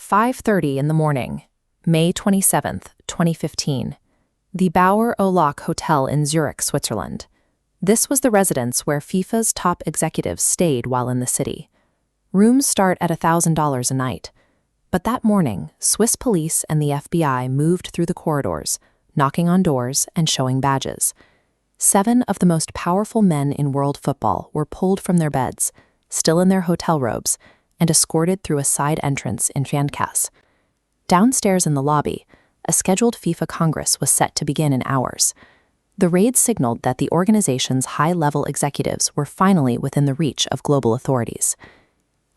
5:30 in the morning, May 27, 2015, the Bauer Olac Hotel in Zurich, Switzerland. This was the residence where FIFA's top executives stayed while in the city. Rooms start at $1,000 a night. But that morning, Swiss police and the FBI moved through the corridors, knocking on doors and showing badges. 7 of the most powerful men in world football were pulled from their beds, still in their hotel robes, and escorted through a side entrance in Fandkasse. Downstairs in the lobby, a scheduled FIFA Congress was set to begin in hours. The raid signaled that the organization's high-level executives were finally within the reach of global authorities.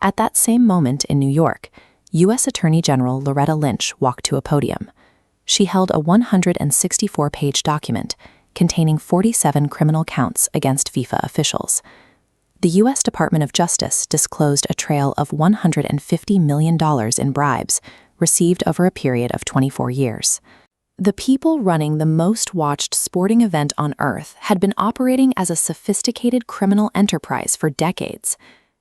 At that same moment in New York, U.S. Attorney General Loretta Lynch walked to a podium. She held a 164-page document containing 47 criminal counts against FIFA officials. The U.S. Department of Justice disclosed a trail of $150 million in bribes received over a period of 24 years. The people running the most watched sporting event on Earth had been operating as a sophisticated criminal enterprise for decades.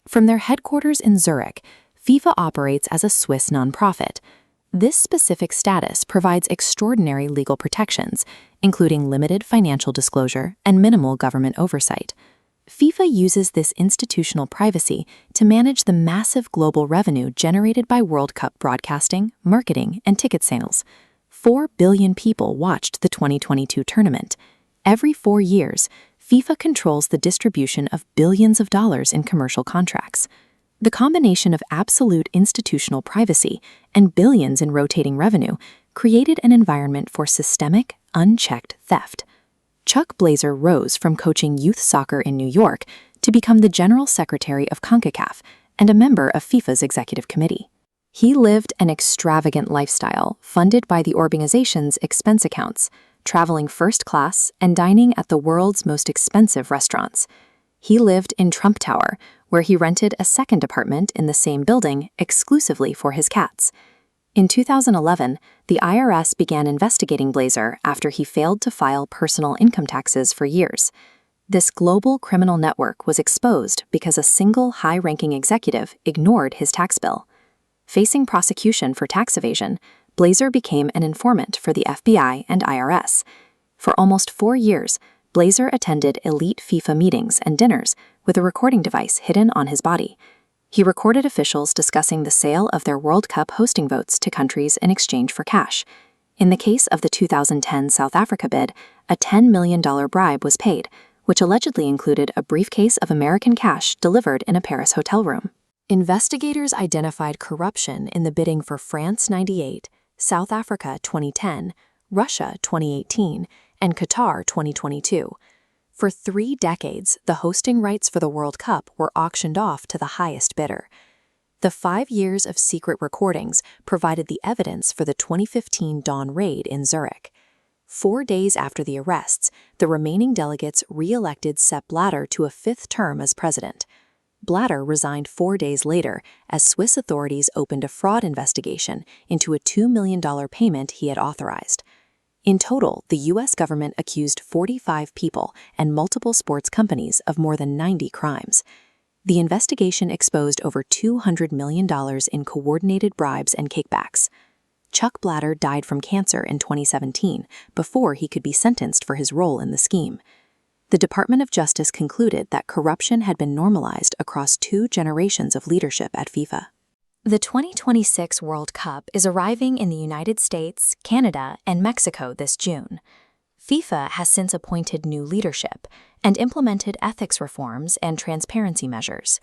From their headquarters in Zurich, FIFA operates as a Swiss nonprofit. This specific status provides extraordinary legal protections, including limited financial disclosure and minimal government oversight. FIFA uses this institutional privacy to manage the massive global revenue generated by World Cup broadcasting, marketing, and ticket sales. 4 billion people watched the 2022 tournament. Every 4 years, FIFA controls the distribution of billions of dollars in commercial contracts. The combination of absolute institutional privacy and billions in rotating revenue created an environment for systemic, unchecked theft. Chuck Blazer rose from coaching youth soccer in New York to become the General Secretary of CONCACAF and a member of FIFA's executive committee. He lived an extravagant lifestyle funded by the organization's expense accounts, traveling first class and dining at the world's most expensive restaurants. He lived in Trump Tower, where he rented a second apartment in the same building exclusively for his cats. In 2011, the IRS began investigating Blazer after he failed to file personal income taxes for years. This global criminal network was exposed because a single high-ranking executive ignored his tax bill. Facing prosecution for tax evasion, Blazer became an informant for the FBI and IRS. For almost 4 years, Blazer attended elite FIFA meetings and dinners with a recording device hidden on his body. He recorded officials discussing the sale of their World Cup hosting votes to countries in exchange for cash. In the case of the 2010 South Africa bid, a $10 million bribe was paid, which allegedly included a briefcase of American cash delivered in a Paris hotel room. Investigators identified corruption in the bidding for France '98, South Africa 2010, Russia 2018, and Qatar 2022. For 3 decades, the hosting rights for the World Cup were auctioned off to the highest bidder. The 5 years of secret recordings provided the evidence for the 2015 dawn raid in Zurich. 4 days after the arrests, the remaining delegates re-elected Sepp Blatter to a 5th term as president. Blatter resigned 4 days later as Swiss authorities opened a fraud investigation into a $2 million payment he had authorized. In total, the U.S. government accused 45 people and multiple sports companies of more than 90 crimes. The investigation exposed over $200 million in coordinated bribes and kickbacks. Chuck Blatter died from cancer in 2017 before he could be sentenced for his role in the scheme. The Department of Justice concluded that corruption had been normalized across 2 generations of leadership at FIFA. The 2026 World Cup is arriving in the United States, Canada, and Mexico this June. FIFA has since appointed new leadership and implemented ethics reforms and transparency measures.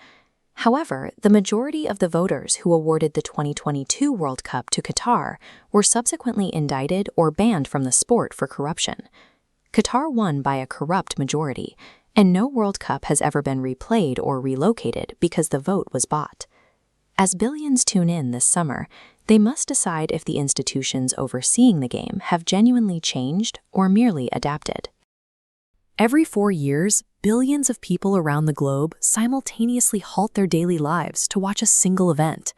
However, the majority of the voters who awarded the 2022 World Cup to Qatar were subsequently indicted or banned from the sport for corruption. Qatar won by a corrupt majority, and no World Cup has ever been replayed or relocated because the vote was bought. As billions tune in this summer, they must decide if the institutions overseeing the game have genuinely changed or merely adapted. Every 4 years, billions of people around the globe simultaneously halt their daily lives to watch a single event.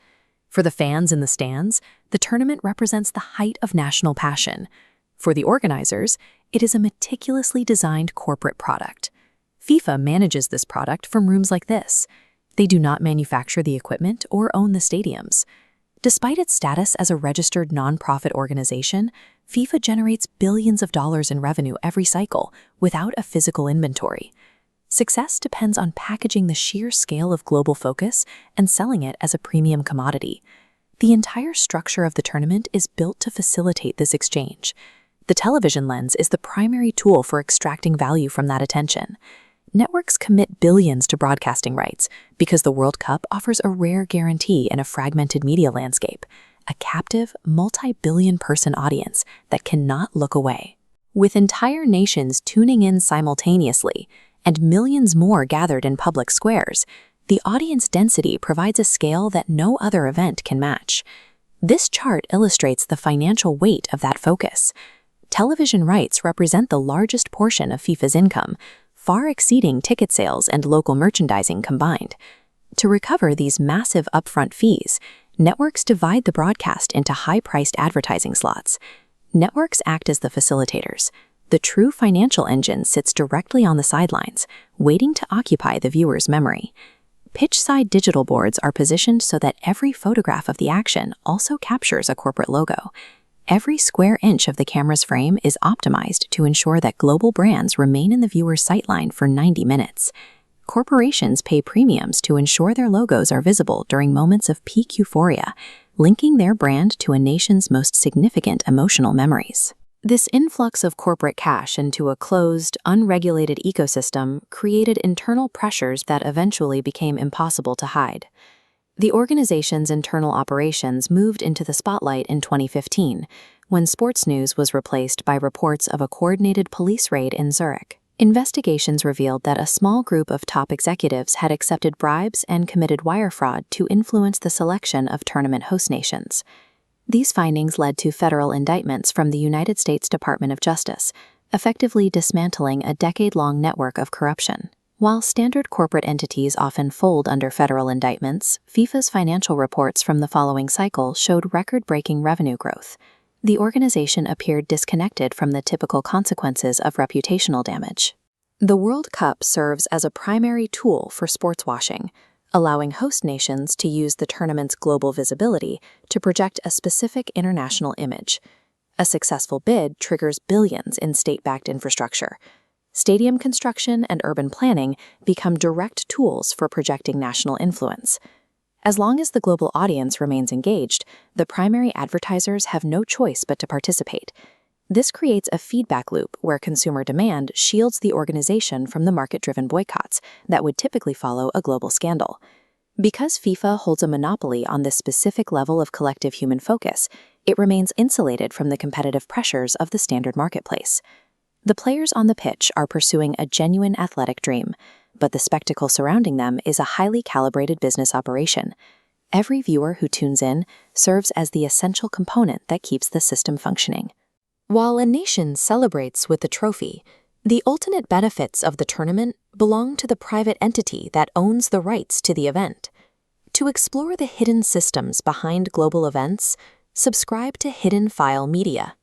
For the fans in the stands, the tournament represents the height of national passion. For the organizers, it is a meticulously designed corporate product. FIFA manages this product from rooms like this. They do not manufacture the equipment or own the stadiums. Despite its status as a registered nonprofit organization, FIFA generates billions of dollars in revenue every cycle without a physical inventory. Success depends on packaging the sheer scale of global focus and selling it as a premium commodity. The entire structure of the tournament is built to facilitate this exchange. The television lens is the primary tool for extracting value from that attention. Networks commit billions to broadcasting rights because the World Cup offers a rare guarantee in a fragmented media landscape, a captive, multi-billion-person audience that cannot look away. With entire nations tuning in simultaneously and millions more gathered in public squares, the audience density provides a scale that no other event can match. This chart illustrates the financial weight of that focus. Television rights represent the largest portion of FIFA's income, far exceeding ticket sales and local merchandising combined. To recover these massive upfront fees, networks divide the broadcast into high-priced advertising slots. Networks act as the facilitators. The true financial engine sits directly on the sidelines, waiting to occupy the viewer's memory. Pitch-side digital boards are positioned so that every photograph of the action also captures a corporate logo. Every square inch of the camera's frame is optimized to ensure that global brands remain in the viewer's sightline for 90 minutes. Corporations pay premiums to ensure their logos are visible during moments of peak euphoria, linking their brand to a nation's most significant emotional memories. This influx of corporate cash into a closed, unregulated ecosystem created internal pressures that eventually became impossible to hide. The organization's internal operations moved into the spotlight in 2015, when sports news was replaced by reports of a coordinated police raid in Zurich. Investigations revealed that a small group of top executives had accepted bribes and committed wire fraud to influence the selection of tournament host nations. These findings led to federal indictments from the United States Department of Justice, effectively dismantling a decade-long network of corruption. While standard corporate entities often fold under federal indictments, FIFA's financial reports from the following cycle showed record-breaking revenue growth. The organization appeared disconnected from the typical consequences of reputational damage. The World Cup serves as a primary tool for sports washing, allowing host nations to use the tournament's global visibility to project a specific international image. A successful bid triggers billions in state-backed infrastructure. Stadium construction and urban planning become direct tools for projecting national influence. As long as the global audience remains engaged, the primary advertisers have no choice but to participate. This creates a feedback loop where consumer demand shields the organization from the market-driven boycotts that would typically follow a global scandal. Because FIFA holds a monopoly on this specific level of collective human focus, it remains insulated from the competitive pressures of the standard marketplace. The players on the pitch are pursuing a genuine athletic dream, but the spectacle surrounding them is a highly calibrated business operation. Every viewer who tunes in serves as the essential component that keeps the system functioning. While a nation celebrates with the trophy, the ultimate benefits of the tournament belong to the private entity that owns the rights to the event. To explore the hidden systems behind global events, subscribe to Hidden File Media.